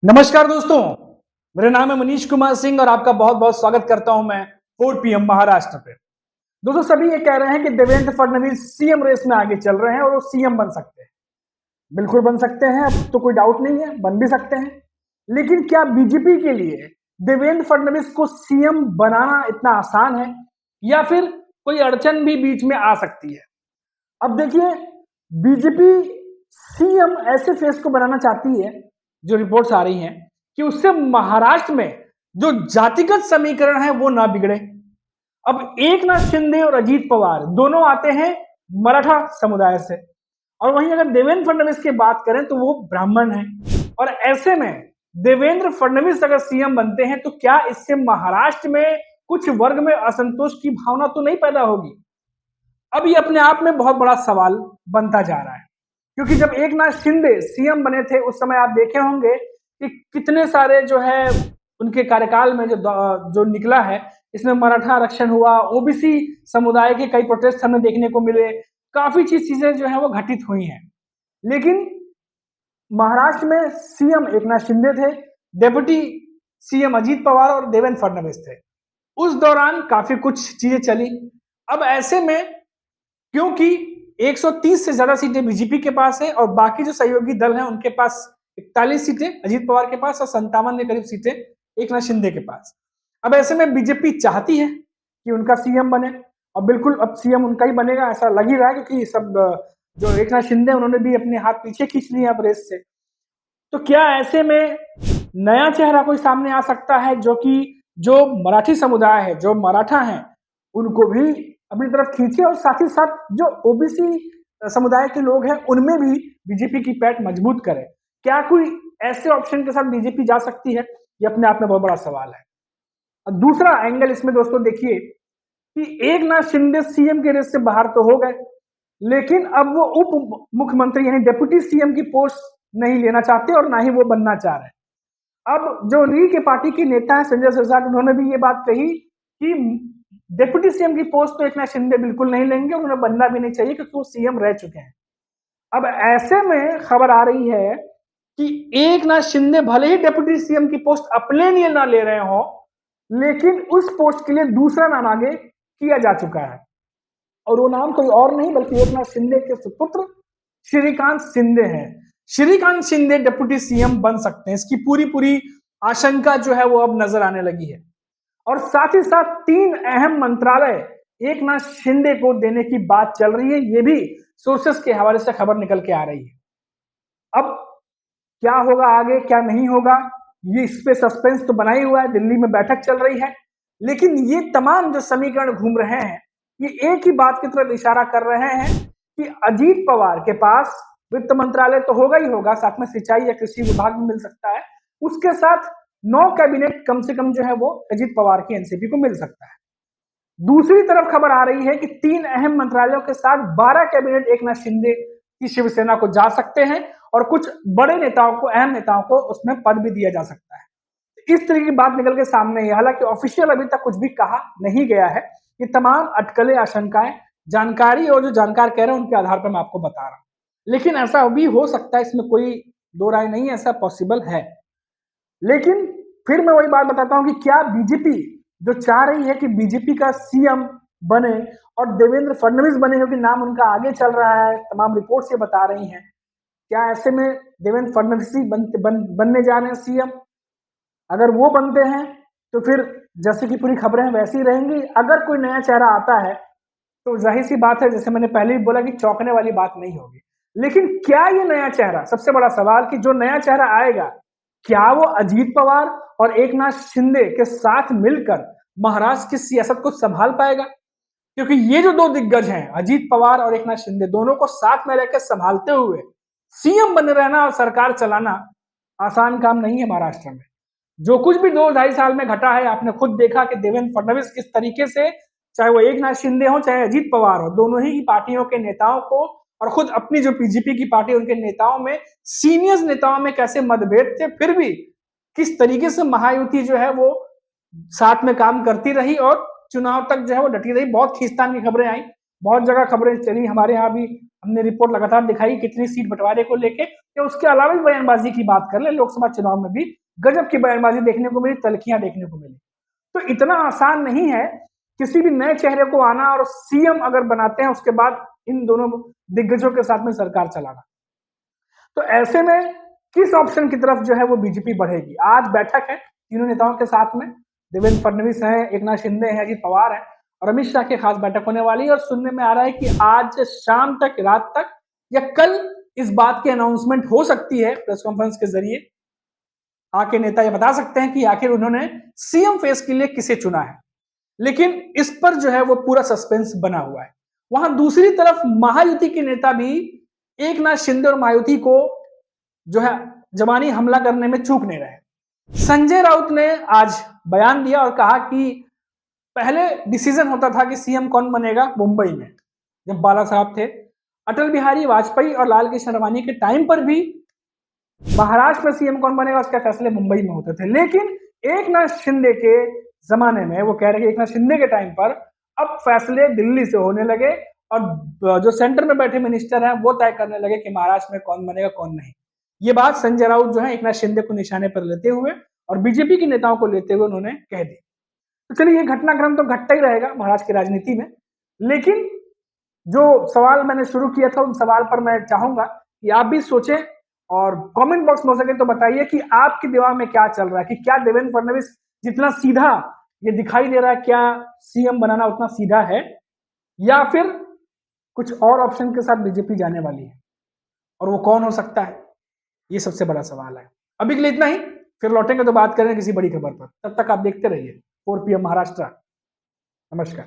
नमस्कार दोस्तों, मेरा नाम है मनीष कुमार सिंह और आपका बहुत बहुत स्वागत करता हूं मैं 4 पीएम महाराष्ट्र पे। दोस्तों, सभी ये कह रहे हैं कि देवेंद्र फडणवीस सीएम रेस में आगे चल रहे हैं और वो सीएम बन सकते हैं। बिल्कुल बन सकते हैं, अब तो कोई डाउट नहीं है, बन भी सकते हैं। लेकिन क्या बीजेपी के लिए देवेंद्र फडणवीस को सीएम बनाना इतना आसान है या फिर कोई अड़चन भी बीच में आ सकती है? अब देखिए, बीजेपी सीएम ऐसे फेस को बनाना चाहती है, जो रिपोर्ट्स आ रही हैं कि उससे महाराष्ट्र में जो जातिगत समीकरण है वो ना बिगड़े। अब एकनाथ शिंदे और अजीत पवार दोनों आते हैं मराठा समुदाय से, और वहीं अगर देवेंद्र फडणवीस की बात करें तो वो ब्राह्मण हैं। और ऐसे में देवेंद्र फडणवीस अगर सीएम बनते हैं तो क्या इससे महाराष्ट्र में कुछ वर्ग में असंतोष की भावना तो नहीं पैदा होगी? अब ये अपने आप में बहुत बड़ा सवाल बनता जा रहा है, क्योंकि जब एकनाथ शिंदे सीएम बने थे उस समय आप देखे होंगे कि कितने सारे जो है उनके कार्यकाल में जो निकला है, इसमें मराठा आरक्षण हुआ, ओबीसी समुदाय के कई प्रोटेस्ट हमें देखने को मिले, काफी चीजें जो है वो घटित हुई हैं। लेकिन महाराष्ट्र में सीएम एकनाथ शिंदे थे, डेप्यूटी सीएम अजीत पवार और देवेंद्र फडणवीस थे। उस दौरान काफी कुछ चीजें चली। अब ऐसे में क्योंकि 130 से ज्यादा सीटें बीजेपी के पास है और बाकी जो सहयोगी दल हैं उनके पास 41 सीटें अजीत पवार के पास और 57 के करीब सीटें एकनाथ शिंदे के पास। अब ऐसे में बीजेपी चाहती है कि उनका सीएम बने, और बिल्कुल अब सीएम उनका ही बनेगा ऐसा लग ही रहा है, क्योंकि सब जो एकनाथ शिंदे उन्होंने भी अपने हाथ पीछे खींच लिए अब रेस से। तो क्या ऐसे में नया चेहरा कोई सामने आ सकता है जो कि जो मराठी समुदाय है, जो मराठा हैं, उनको भी अपनी तरफ खींचे और साथ ही साथ जो ओबीसी समुदाय के लोग हैं उनमें भी बीजेपी की पैठ मजबूत करे? क्या कोई ऐसे ऑप्शन के साथ बीजेपी जा सकती है? ये अपने आप में बहुत बड़ा सवाल है। और दूसरा एंगल इसमें दोस्तों देखिए कि एकनाथ शिंदे सीएम के रेस से बाहर तो हो गए, लेकिन अब वो उप मुख्यमंत्री यानी डेप्यूटी सीएम की पोस्ट नहीं लेना चाहते और ना ही वो बनना चाह रहे। अब जो री के पार्टी के नेता है संजय सिरसाट, उन्होंने भी ये बात कही कि डेप्यूटी सीएम की पोस्ट तो एकनाथ शिंदे बिल्कुल नहीं लेंगे, उन्हें बनना भी नहीं चाहिए क्योंकि वो सीएम रह चुके हैं। अब ऐसे में खबर आ रही है कि एकनाथ शिंदे भले ही डेप्यूटी सीएम की पोस्ट अपने लिए ना ले रहे हो, लेकिन उस पोस्ट के लिए दूसरा नाम आगे किया जा चुका है, और वो नाम कोई और नहीं बल्कि एकनाथ शिंदे के सुपुत्र श्रीकांत शिंदे हैं। श्रीकांत शिंदे डेप्यूटी सीएम बन सकते हैं, इसकी पूरी पूरी आशंका जो है वो अब नजर आने लगी है। और साथ ही साथ 3 अहम मंत्रालय एकनाथ शिंदे को देने की बात चल रही है, ये भी सोर्सेस के हवाले से खबर निकल के आ रही है। अब क्या होगा आगे, क्या नहीं होगा, ये इस पे सस्पेंस तो बना ही हुआ है, दिल्ली में बैठक चल रही है। लेकिन ये तमाम जो समीकरण घूम रहे हैं, ये एक ही बात की तरफ इशारा कर रहे हैं कि अजीत पवार के पास वित्त मंत्रालय तो होगा ही होगा, साथ में सिंचाई या कृषि विभाग भी मिल सकता है, उसके साथ 9 कैबिनेट कम से कम जो है वो अजीत पवार की एनसीपी को मिल सकता है। दूसरी तरफ खबर आ रही है कि 3 अहम मंत्रालयों के साथ 12 कैबिनेट एकनाथ शिंदे की शिवसेना को जा सकते हैं और कुछ बड़े नेताओं को, अहम नेताओं को उसमें पद भी दिया जा सकता है। इस तरह की बात निकल के सामने है। हालांकि ऑफिशियल अभी तक कुछ भी कहा नहीं गया है। ये तमाम अटकलें, आशंकाएं, जानकारी और जो जानकार कह रहे हैं उनके आधार पर मैं आपको बता रहा हूं। लेकिन ऐसा भी हो सकता है, इसमें कोई दो राय नहीं है, ऐसा पॉसिबल है। लेकिन फिर मैं वही बात बताता हूं कि क्या बीजेपी जो चाह रही है कि बीजेपी का सीएम बने और देवेंद्र फडणवीस बने, क्योंकि नाम उनका आगे चल रहा है, तमाम रिपोर्ट्स ये बता रही हैं, क्या ऐसे में देवेंद्र फडणवीस ही बनने जा रहे हैं सीएम? अगर वो बनते हैं तो फिर जैसे कि पूरी खबरें वैसी ही रहेंगी। अगर कोई नया चेहरा आता है तो जाहिर सी बात है, जैसे मैंने पहले भी बोला कि चौंकने वाली बात नहीं होगी। लेकिन क्या ये नया चेहरा, सबसे बड़ा सवाल कि जो नया चेहरा आएगा, क्या वो अजीत पवार और एकनाथ शिंदे के साथ मिलकर महाराष्ट्र की सियासत को संभाल पाएगा? क्योंकि ये जो दो दिग्गज हैं, अजीत पवार और एकनाथ शिंदे, दोनों को साथ में रहकर संभालते हुए सीएम बने रहना और सरकार चलाना आसान काम नहीं है महाराष्ट्र में। जो कुछ भी 2-2.5 साल में घटा है, आपने खुद देखा कि देवेंद्र फडणवीस किस तरीके से, चाहे वो एकनाथ शिंदे हो चाहे अजीत पवार हो, दोनों ही पार्टियों के नेताओं को और खुद अपनी जो बीजेपी की पार्टी उनके नेताओं में, सीनियर नेताओं में कैसे मतभेद थे, फिर भी किस तरीके से महायुति जो है वो साथ में काम करती रही और चुनाव तक जो है वो डटी रही। बहुत खींचतान की खबरें आई, बहुत जगह खबरें चली, हमारे यहाँ भी हमने रिपोर्ट लगातार दिखाई कितनी सीट बंटवारे को लेके, या उसके अलावा भी बयानबाजी की बात कर ले, लोकसभा चुनाव में भी गजब की बयानबाजी देखने को मिली, तलखियां देखने को मिली। तो इतना आसान नहीं है किसी भी नए चेहरे को आना और सीएम अगर बनाते हैं उसके बाद इन दोनों दिग्गजों के साथ में सरकार चलाना। तो ऐसे में किस ऑप्शन की तरफ जो है वो बीजेपी बढ़ेगी? आज बैठक है तीनों नेताओं के साथ में, देवेंद्र फडणवीस हैं, एकनाथ शिंदे हैं, अजित पवार हैं और अमित शाह की खास बैठक होने वाली है। और सुनने में आ रहा है कि आज शाम तक, रात तक या कल इस बात की अनाउंसमेंट हो सकती है प्रेस कॉन्फ्रेंस के जरिए। आके नेता ये बता सकते हैं कि आखिर उन्होंने सीएम फेस के लिए किसे चुना है, लेकिन इस पर जो है वो पूरा सस्पेंस बना हुआ है। वहां दूसरी तरफ महायुति के नेता भी एकनाथ शिंदे और मायावती को जो है जबानी हमला करने में चूक नहीं रहे। संजय राउत ने आज बयान दिया और कहा कि पहले डिसीजन होता था कि सीएम कौन बनेगा मुंबई में, जब बाला साहब थे। अटल बिहारी वाजपेयी और लाल कृष्ण आडवाणी के टाइम पर भी महाराष्ट्र में सीएम कौन बनेगा उसके फैसले मुंबई में होते थे। लेकिन एकनाथ शिंदे के जमाने में, वो कह रहे हैं एकनाथ शिंदे के टाइम पर अब फैसले दिल्ली से होने लगे और जो सेंटर में बैठे मिनिस्टर हैं वो तय करने लगे कि महाराष्ट्र में कौन बनेगा कौन नहीं। ये बात संजय राउत जो है एकनाथ शिंदे को निशाने पर लेते हुए और बीजेपी के नेताओं को लेते हुए उन्होंने कह दी। तो चलिए, ये घटनाक्रम तो घटता ही रहेगा महाराष्ट्र की राजनीति में, लेकिन जो सवाल मैंने शुरू किया था उन सवाल पर मैं चाहूंगा कि आप भी सोचें और कमेंट बॉक्स में हो सके तो बताइए कि आपके दिमाग में क्या चल रहा है, कि क्या देवेंद्र फडणवीस जितना सीधा ये दिखाई दे रहा है, क्या सीएम बनाना उतना सीधा है, या फिर कुछ और ऑप्शन के साथ बीजेपी जाने वाली है, और वो कौन हो सकता है? ये सबसे बड़ा सवाल है। अभी के लिए इतना ही, फिर लौटेंगे तो बात करेंगे किसी बड़ी खबर पर। तब तक आप देखते रहिए 4 PM महाराष्ट्र। नमस्कार।